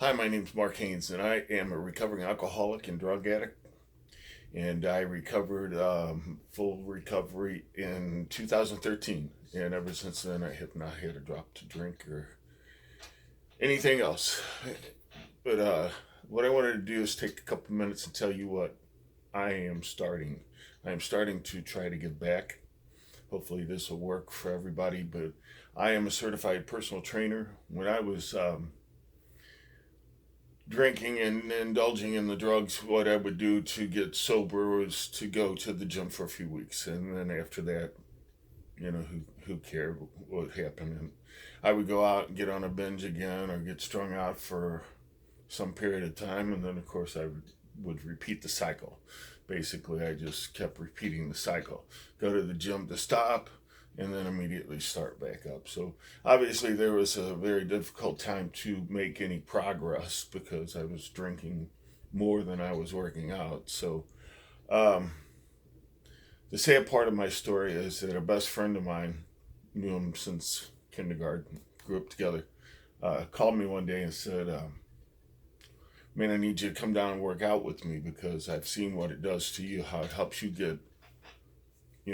Hi, my name's Mark Haynes, and I am a recovering alcoholic and drug addict. And I recovered full recovery in 2013. And ever since then, I have not had a drop to drink or anything else. But what I wanted to do is take a couple minutes and tell you what I am starting. I am starting to try to give back. Hopefully, this will work for everybody. But I am a certified personal trainer. When I was drinking and indulging in the drugs, what I would do to get sober was to go to the gym for a few weeks, and then after that, who cared what happened? And I would go out and get on a binge again, or get strung out for some period of time, and then of course I would repeat the cycle. Basically, I just kept repeating the cycle. Go to the gym to stop, and then immediately start back up. So obviously there was a very difficult time to make any progress because I was drinking more than I was working out. So um, the sad part of my story is that a best friend of mine, knew him since kindergarten, grew up together, called me one day and said, "Man, I need you to come down and work out with me because I've seen what it does to you, how it helps you get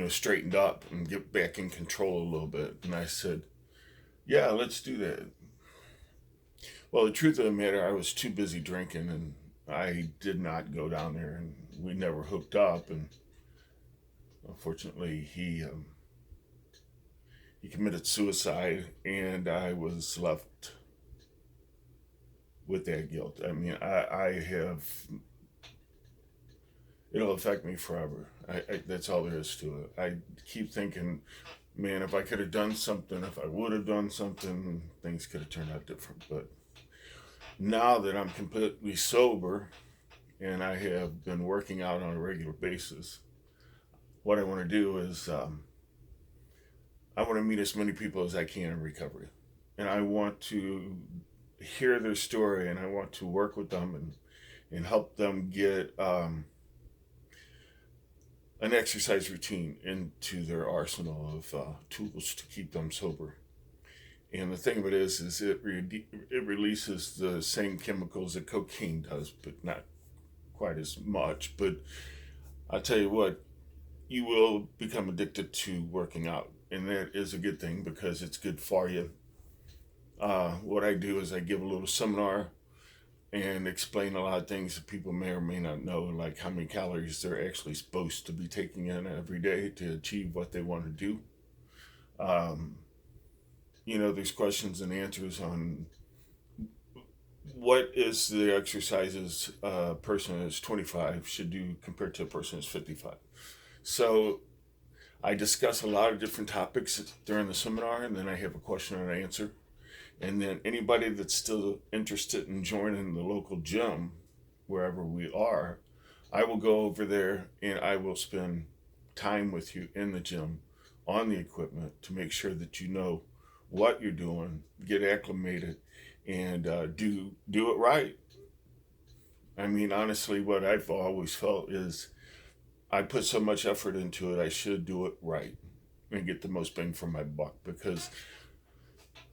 straightened up and get back in control a little bit." And I said, "Yeah, let's do that." Well, the truth of the matter, I was too busy drinking and I did not go down there, and we never hooked up. And unfortunately, he committed suicide, and I was left with that guilt. I mean, I have, it'll affect me forever. That's all there is to it. I keep thinking, man, if I could have done something, if I would have done something, things could have turned out different. But now that I'm completely sober and I have been working out on a regular basis, what I want to do is I want to meet as many people as I can in recovery. And I want to hear their story, and I want to work with them and help them get an exercise routine into their arsenal of tools to keep them sober. And the thing of it is it releases the same chemicals that cocaine does, but not quite as much. But I'll tell you what, you will become addicted to working out, and that is a good thing because it's good for you. What I do is I give a little seminar and explain a lot of things that people may or may not know, like how many calories they're actually supposed to be taking in every day to achieve what they want to do. Um, there's questions and answers on what is the exercises a person who's 25 should do compared to a person who's 55. So I discuss a lot of different topics during the seminar, and then I have a question and answer. And then anybody that's still interested in joining the local gym, wherever we are, I will go over there and I will spend time with you in the gym on the equipment to make sure that you know what you're doing, get acclimated, and do it right. I mean, honestly, what I've always felt is I put so much effort into it, I should do it right and get the most bang for my buck because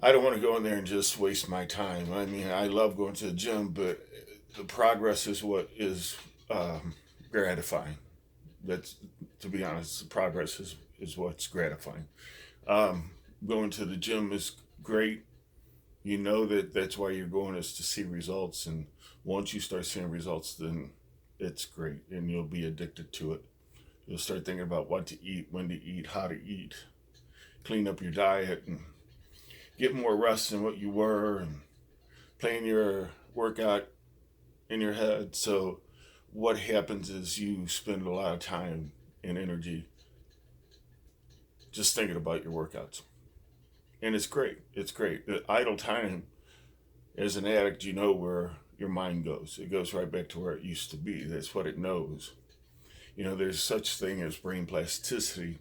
I don't want to go in there and just waste my time. I mean, I love going to the gym, but the progress is what is gratifying. That's, to be honest, the progress is what's gratifying. Um, Going to the gym is great. You know that that's why you're going is to see results, and once you start seeing results, then it's great, and you'll be addicted to it. You'll start thinking about what to eat, when to eat, how to eat, clean up your diet, and get more rest than what you were, and plan your workout in your head. So what happens is you spend a lot of time and energy just thinking about your workouts. And it's great. It's great. The idle time, as an addict, you know where your mind goes. It goes right back to where it used to be. That's what it knows. There's such thing as brain plasticity.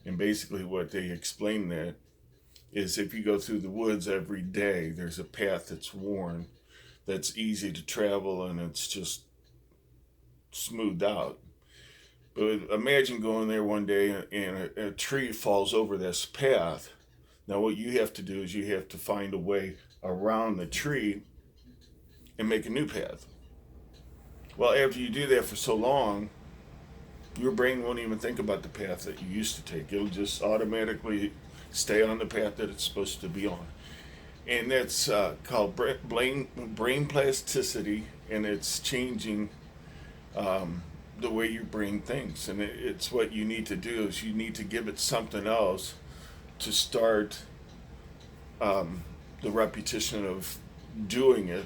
And basically what they explain that is if you go through the woods every day, there's a path that's worn, that's easy to travel, and it's just smoothed out. But imagine going there one day and a tree falls over this path. Now, what you have to do is you have to find a way around the tree and make a new path. Well, after you do that for so long, your brain won't even think about the path that you used to take. It'll just automatically stay on the path that it's supposed to be on. And that's called brain plasticity, and it's changing the way your brain thinks. And it's what you need to do is you need to give it something else to start the repetition of doing it,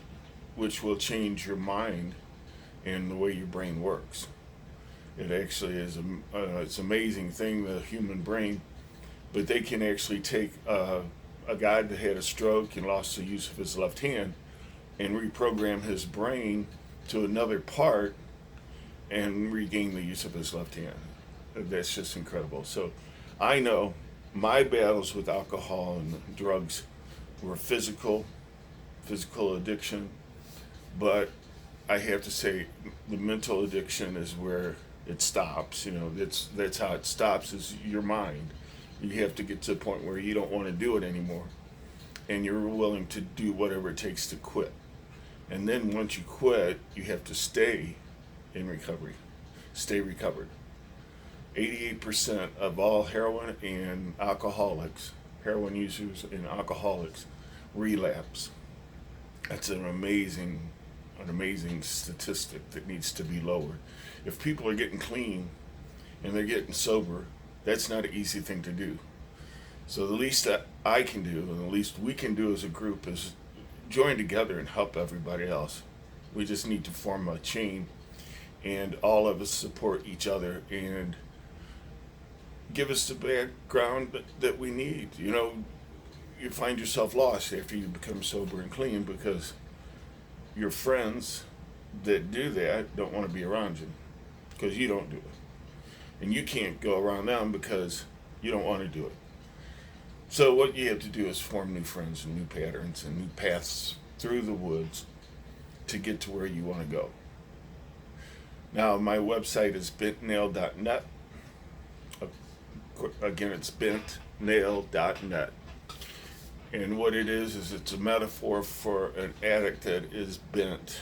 which will change your mind and the way your brain works. It actually is it's an amazing thing, the human brain. But they can actually take a guy that had a stroke and lost the use of his left hand and reprogram his brain to another part and regain the use of his left hand. That's just incredible. So I know my battles with alcohol and drugs were physical addiction, but I have to say the mental addiction is where it stops. That's how it stops, is your mind. You have to get to the point where you don't want to do it anymore, and you're willing to do whatever it takes to quit. And then once you quit, you have to stay in recovery, stay recovered. 88% of all heroin and alcoholics, heroin users and alcoholics, relapse. That's an amazing statistic that needs to be lowered. If people are getting clean and they're getting sober, that's not an easy thing to do. So the least that I can do, and the least we can do as a group, is join together and help everybody else. We just need to form a chain, and all of us support each other and give us the background that we need. You find yourself lost after you become sober and clean because your friends that do that don't want to be around you because you don't do it. And you can't go around them because you don't want to do it. So what you have to do is form new friends and new patterns and new paths through the woods to get to where you want to go. Now, my website is bentnail.net. Again, it's bentnail.net. And what it is it's a metaphor for an addict that is bent.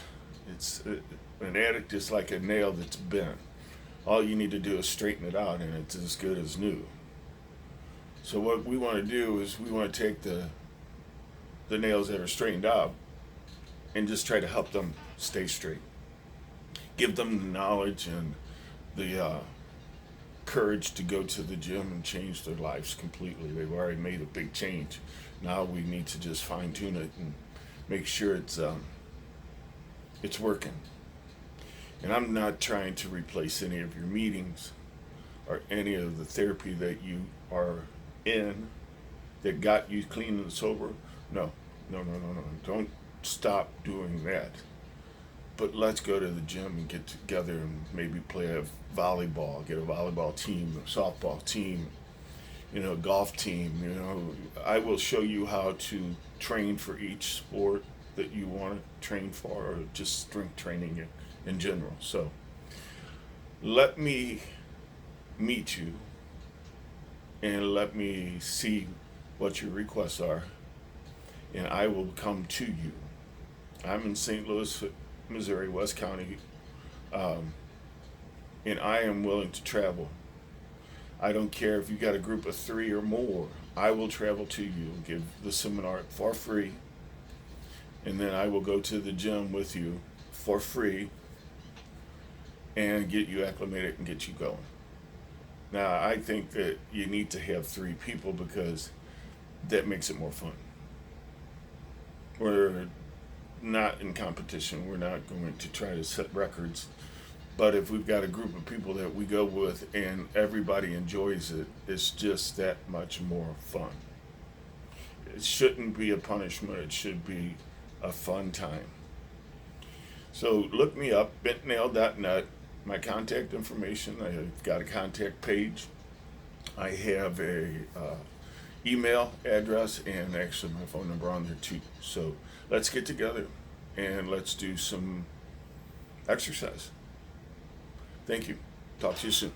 An addict is like a nail that's bent. All you need to do is straighten it out, and it's as good as new. So what we want to do is we want to take the nails that are straightened out and just try to help them stay straight. Give them the knowledge and the courage to go to the gym and change their lives completely. They've already made a big change. Now we need to just fine tune it and make sure it's working. And I'm not trying to replace any of your meetings or any of the therapy that you are in that got you clean and sober. No. Don't stop doing that. But let's go to the gym and get together and maybe play a volleyball, get a volleyball team, a softball team, a golf team. I will show you how to train for each sport that you want to train for, or just strength training in general. So let me meet you and let me see what your requests are, and I will come to you. I'm in St. Louis, Missouri, West County, and I am willing to travel. I don't care if you got a group of 3 or more. I will travel to you, give the seminar for free, and then I will go to the gym with you for free and get you acclimated and get you going. Now, I think that you need to have 3 people because that makes it more fun. We're not in competition. We're not going to try to set records. But if we've got a group of people that we go with and everybody enjoys it, it's just that much more fun. It shouldn't be a punishment. It should be a fun time. So look me up, bentnail.net. My contact information, I've got a contact page. I have a email address and actually my phone number on there too. So let's get together and let's do some exercise. Thank you. Talk to you soon.